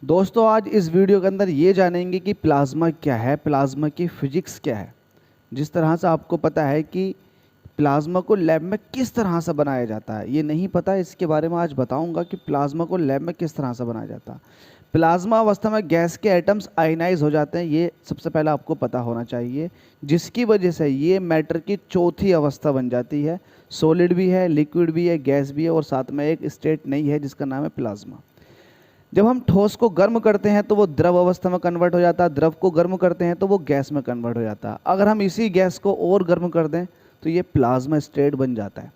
दोस्तों आज इस वीडियो के अंदर ये जानेंगे कि प्लाज्मा क्या है, प्लाज्मा की फिजिक्स क्या है। जिस तरह से आपको पता है कि प्लाज्मा को लैब में किस तरह से बनाया जाता है, ये नहीं पता, इसके बारे में आज बताऊंगा कि प्लाज्मा को लैब में किस तरह से बनाया जाता है। प्लाज्मा अवस्था में गैस के एटम्स आयनाइज हो जाते हैं, ये सबसे पहले आपको पता होना चाहिए, जिसकी वजह से ये मैटर की चौथी अवस्था बन जाती है। सॉलिड भी है, लिक्विड भी है, गैस भी है और साथ में एक स्टेट नहीं है जिसका नाम है प्लाज्मा। जब हम ठोस को गर्म करते हैं तो वो द्रव अवस्था में कन्वर्ट हो जाता है, द्रव को गर्म करते हैं तो वो गैस में कन्वर्ट हो जाता है। अगर हम इसी गैस को और गर्म कर दें तो ये प्लाज्मा स्टेट बन जाता है।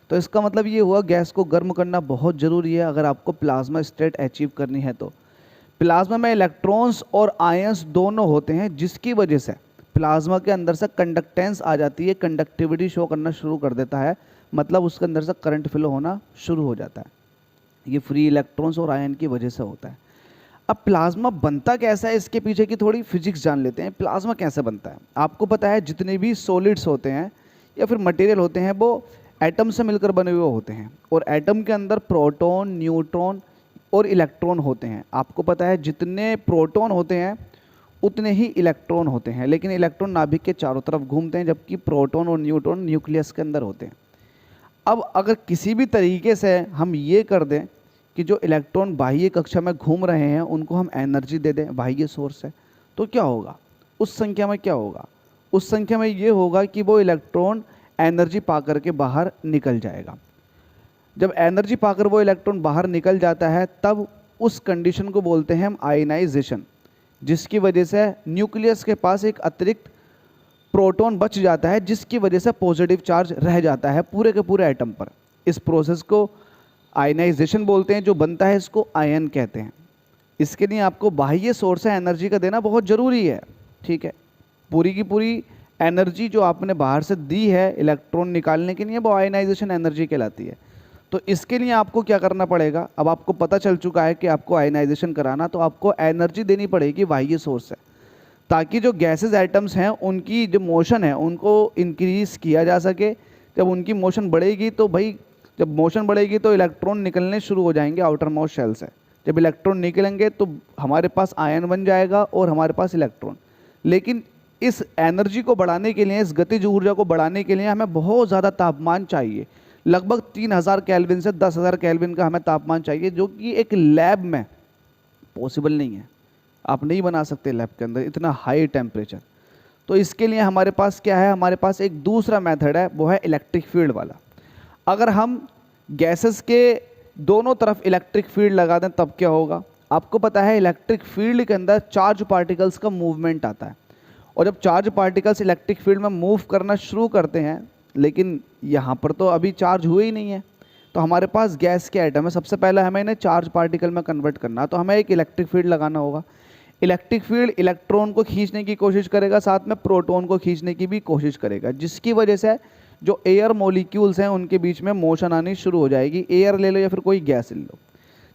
तो इसका मतलब ये हुआ गैस को गर्म करना बहुत ज़रूरी है अगर आपको प्लाज्मा स्टेट अचीव करनी है। तो प्लाज्मा में इलेक्ट्रॉन्स और आयंस दोनों होते हैं, जिसकी वजह से प्लाज्मा के अंदर से कंडक्टेंस आ जाती है, कंडक्टिविटी शो करना शुरू कर देता है, मतलब उसके अंदर से करंट फ्लो होना शुरू हो जाता है। ये फ्री इलेक्ट्रॉन्स और आयन की वजह से होता है। अब प्लाज्मा बनता कैसा है, इसके पीछे की थोड़ी फिजिक्स जान लेते हैं। प्लाज्मा कैसे बनता है, आपको पता है जितने भी सॉलिड्स होते हैं या फिर मटेरियल होते हैं वो एटम से मिलकर बने हुए होते हैं, और एटम के अंदर प्रोटॉन, न्यूट्रॉन और इलेक्ट्रॉन होते हैं। आपको पता है जितने प्रोटॉन होते हैं उतने ही इलेक्ट्रॉन होते हैं, लेकिन इलेक्ट्रॉन नाभिक के चारों तरफ घूमते हैं, जबकि प्रोटॉन और न्यूट्रॉन न्यूक्लियस के अंदर होते हैं। अब अगर किसी भी तरीके से हम ये कर दें कि जो इलेक्ट्रॉन बाह्य कक्षा में घूम रहे हैं उनको हम एनर्जी दे दें बाह्य सोर्स से, तो क्या होगा उस संख्या में, क्या होगा उस संख्या में, ये होगा कि वो इलेक्ट्रॉन एनर्जी पा करके बाहर निकल जाएगा। जब एनर्जी पाकर वो इलेक्ट्रॉन बाहर निकल जाता है तब उस कंडीशन को बोलते हैं हम आयनाइजेशन, जिसकी वजह से न्यूक्लियस के पास एक अतिरिक्त प्रोटॉन बच जाता है, जिसकी वजह से पॉजिटिव चार्ज रह जाता है पूरे के पूरे एटम पर। इस प्रोसेस को आयनाइजेशन बोलते हैं, जो बनता है इसको आयन कहते हैं। इसके लिए आपको बाह्य सोर्स है एनर्जी का देना बहुत ज़रूरी है, ठीक है। पूरी की पूरी एनर्जी जो आपने बाहर से दी है इलेक्ट्रॉन निकालने के लिए, वो आयनाइजेशन एनर्जी कहलाती है। तो इसके लिए आपको क्या करना पड़ेगा, अब आपको पता चल चुका है कि आपको आयनाइजेशन कराना, तो आपको एनर्जी देनी पड़ेगी बाह्य सोर्स से, ताकि जो गैसेस एटम्स हैं उनकी जो मोशन है उनको इंक्रीज किया जा सके। जब उनकी मोशन बढ़ेगी तो भाई, जब मोशन बढ़ेगी तो इलेक्ट्रॉन निकलने शुरू हो जाएंगे आउटर मोस्ट शेल से। जब इलेक्ट्रॉन निकलेंगे तो हमारे पास आयन बन जाएगा और हमारे पास इलेक्ट्रॉन। लेकिन इस एनर्जी को बढ़ाने के लिए, इस गतिज ऊर्जा को बढ़ाने के लिए हमें बहुत ज़्यादा तापमान चाहिए। लगभग 3000 केल्विन से 10,000 केल्विन का हमें तापमान चाहिए, जो कि एक लैब में पॉसिबल नहीं है। आप नहीं बना सकते लैब के अंदर इतना हाई टेम्परेचर। तो इसके लिए हमारे पास क्या है, हमारे पास एक दूसरा मेथड है, वो है इलेक्ट्रिक फील्ड वाला। अगर हम गैसेस के दोनों तरफ इलेक्ट्रिक फील्ड लगा दें तब क्या होगा। आपको पता है इलेक्ट्रिक फील्ड के अंदर चार्ज पार्टिकल्स का मूवमेंट आता है, और जब चार्ज पार्टिकल्स इलेक्ट्रिक फील्ड में मूव करना शुरू करते हैं, लेकिन यहाँ पर तो अभी चार्ज हुए ही नहीं है, तो हमारे पास गैस के आइटम है, सबसे पहले हमें इन्हें चार्ज पार्टिकल में कन्वर्ट करना, तो हमें एक इलेक्ट्रिक फील्ड लगाना होगा। इलेक्ट्रिक फील्ड इलेक्ट्रॉन को खींचने की कोशिश करेगा, साथ में प्रोटॉन को खींचने की भी कोशिश करेगा, जिसकी वजह से जो एयर मॉलिक्यूल्स हैं उनके बीच में मोशन आनी शुरू हो जाएगी। एयर ले लो या फिर कोई गैस ले लो,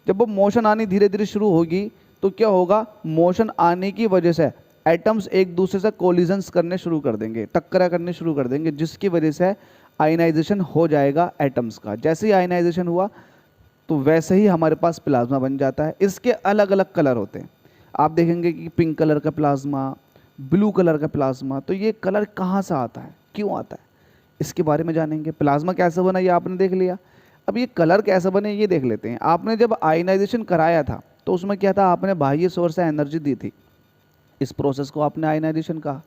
जब वो मोशन आनी धीरे धीरे शुरू होगी तो क्या होगा, मोशन आने की वजह से एटम्स एक दूसरे से कोलिजन्स करने शुरू कर देंगे, टक्करा करने शुरू कर देंगे, जिसकी वजह से आयनाइजेशन हो जाएगा एटम्स का। जैसे ही आयनाइजेशन हुआ तो वैसे ही हमारे पास प्लाज्मा बन जाता है। इसके अलग अलग कलर होते हैं, आप देखेंगे कि पिंक कलर का प्लाज्मा, ब्लू कलर का प्लाज्मा। तो ये कलर कहाँ से आता है, क्यों आता है, इसके बारे में जानेंगे। प्लाज्मा कैसे बना ये आपने देख लिया, अब ये कलर कैसे बने ये देख लेते हैं। आपने जब आयनाइजेशन कराया था तो उसमें क्या था, आपने बाह्य सोर्स से एनर्जी दी थी, इस प्रोसेस को आपने आयनाइजेशन कहा।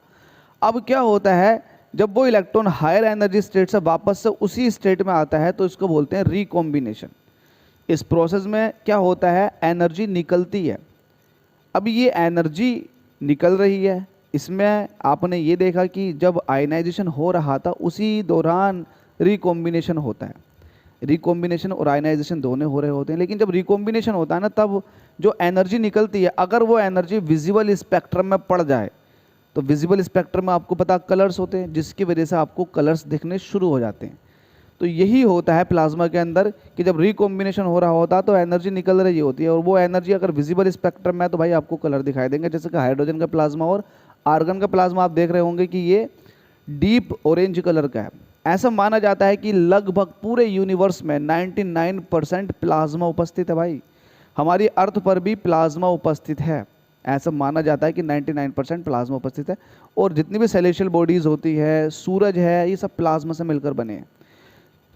अब क्या होता है, जब वो इलेक्ट्रॉन हायर एनर्जी स्टेट से वापस से उसी स्टेट में आता है तो इसको बोलते हैं रिकॉम्बिनेशन। इस प्रोसेस में क्या होता है, एनर्जी निकलती है। अब ये एनर्जी निकल रही है, इसमें आपने ये देखा कि जब आयनाइजेशन हो रहा था उसी दौरान रिकॉम्बिनेशन होता है। रिकॉम्बिनेशन और आयनाइजेशन दोनों हो रहे होते हैं, लेकिन जब रिकॉम्बिनेशन होता है ना, तब जो एनर्जी निकलती है, अगर वो एनर्जी विजिबल स्पेक्ट्रम में पड़ जाए, तो विजिबल स्पेक्ट्रम में आपको पता कलर्स होते हैं, जिसकी वजह से आपको कलर्स दिखने शुरू हो जाते हैं। तो यही होता है प्लाज्मा के अंदर कि जब रिकॉम्बिनेशन हो रहा होता है तो एनर्जी निकल रही होती है, और वो एनर्जी अगर विजिबल स्पेक्ट्रम में है तो भाई आपको कलर दिखाई देंगे। जैसे कि हाइड्रोजन का प्लाज्मा और आर्गन का प्लाज्मा आप देख रहे होंगे कि ये डीप ऑरेंज कलर का है। ऐसा माना जाता है कि लगभग पूरे यूनिवर्स में 99% प्लाज्मा उपस्थित है भाई। हमारी अर्थ पर भी प्लाज्मा उपस्थित है। ऐसा माना जाता है कि 99% प्लाज्मा उपस्थित है। और जितनी भी सेलेशियल बॉडीज़ होती है, सूरज है, ये सब प्लाज्मा से मिलकर बने हैं।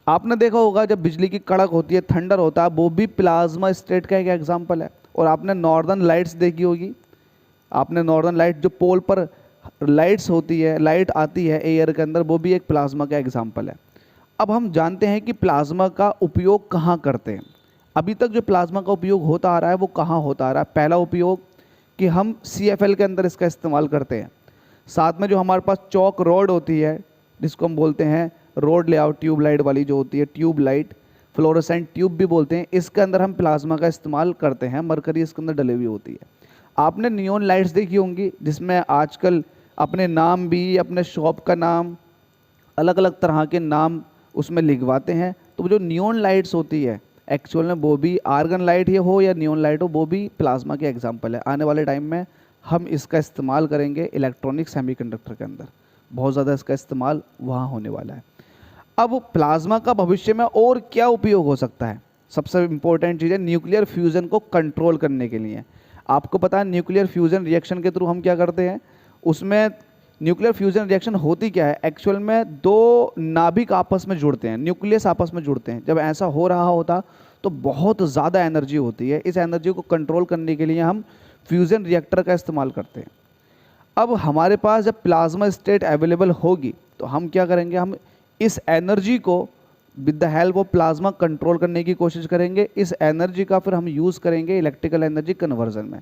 आपने देखा होगा जब बिजली की कड़क होती है, थंडर होता है, वो भी प्लाज्मा स्टेट का एक एग्जाम्पल है। और आपने नॉर्दर्न लाइट्स देखी होगी, आपने नॉर्दर्न लाइट जो पोल पर लाइट्स होती है, लाइट आती है एयर के अंदर, वो भी एक प्लाज्मा का एग्जाम्पल है। अब हम जानते हैं कि प्लाज्मा का उपयोग कहाँ करते हैं। अभी तक जो प्लाज्मा का उपयोग होता आ रहा है वो कहाँ होता आ रहा है। पहला उपयोग कि हम CFL के अंदर इसका इस्तेमाल करते हैं। साथ में जो हमारे पास चौक रोड होती है, जिसको हम बोलते हैं रोड लेआउट ट्यूब लाइट वाली जो होती है, ट्यूब लाइट, फ्लोरोसेंट ट्यूब भी बोलते हैं, इसके अंदर हम प्लाज्मा का इस्तेमाल करते हैं। मरकरी इसके अंदर डली हुई होती है। आपने नियॉन लाइट्स देखी होंगी, जिसमें आजकल अपने नाम भी, अपने शॉप का नाम, अलग अलग तरह के नाम उसमें लिखवाते हैं। तो जो नियॉन लाइट्स होती है एक्चुअल में वो भी आर्गन लाइट ही हो या नियॉन लाइट हो, वो भी प्लाज्मा के एग्जाम्पल है। आने वाले टाइम में हम इसका इस्तेमाल करेंगे इलेक्ट्रॉनिक सेमीकंडक्टर के अंदर, बहुत ज़्यादा इसका इस्तेमाल वहाँ होने वाला है। अब प्लाज्मा का भविष्य में और क्या उपयोग हो सकता है? सबसे इम्पोर्टेंट चीज़ है न्यूक्लियर फ्यूज़न को कंट्रोल करने के लिए। आपको पता है न्यूक्लियर फ्यूज़न रिएक्शन के थ्रू हम क्या करते हैं, उसमें न्यूक्लियर फ्यूज़न रिएक्शन होती क्या है, एक्चुअल में दो नाभिक आपस में जुड़ते हैं, न्यूक्लियस आपस में जुड़ते हैं। जब ऐसा हो रहा होता तो बहुत ज़्यादा एनर्जी होती है। इस एनर्जी को कंट्रोल करने के लिए हम फ्यूज़न रिएक्टर का इस्तेमाल करते हैं। अब हमारे पास जब प्लाज्मा स्टेट अवेलेबल होगी तो हम क्या करेंगे, हम इस एनर्जी को with the help of plasma control करने की कोशिश करेंगे। इस एनर्जी का फिर हम यूज़ करेंगे इलेक्ट्रिकल एनर्जी कन्वर्जन में,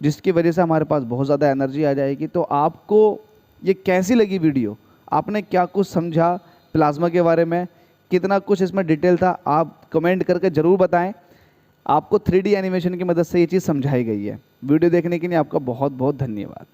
जिसकी वजह से हमारे पास बहुत ज़्यादा एनर्जी आ जाएगी। तो आपको ये कैसी लगी वीडियो, आपने क्या कुछ समझा प्लाज्मा के बारे में, कितना कुछ इसमें डिटेल था, आप कमेंट करके ज़रूर बताएं। आपको 3D एनिमेशन की मदद से ये चीज़ समझाई गई है। वीडियो देखने के लिए आपका बहुत बहुत धन्यवाद।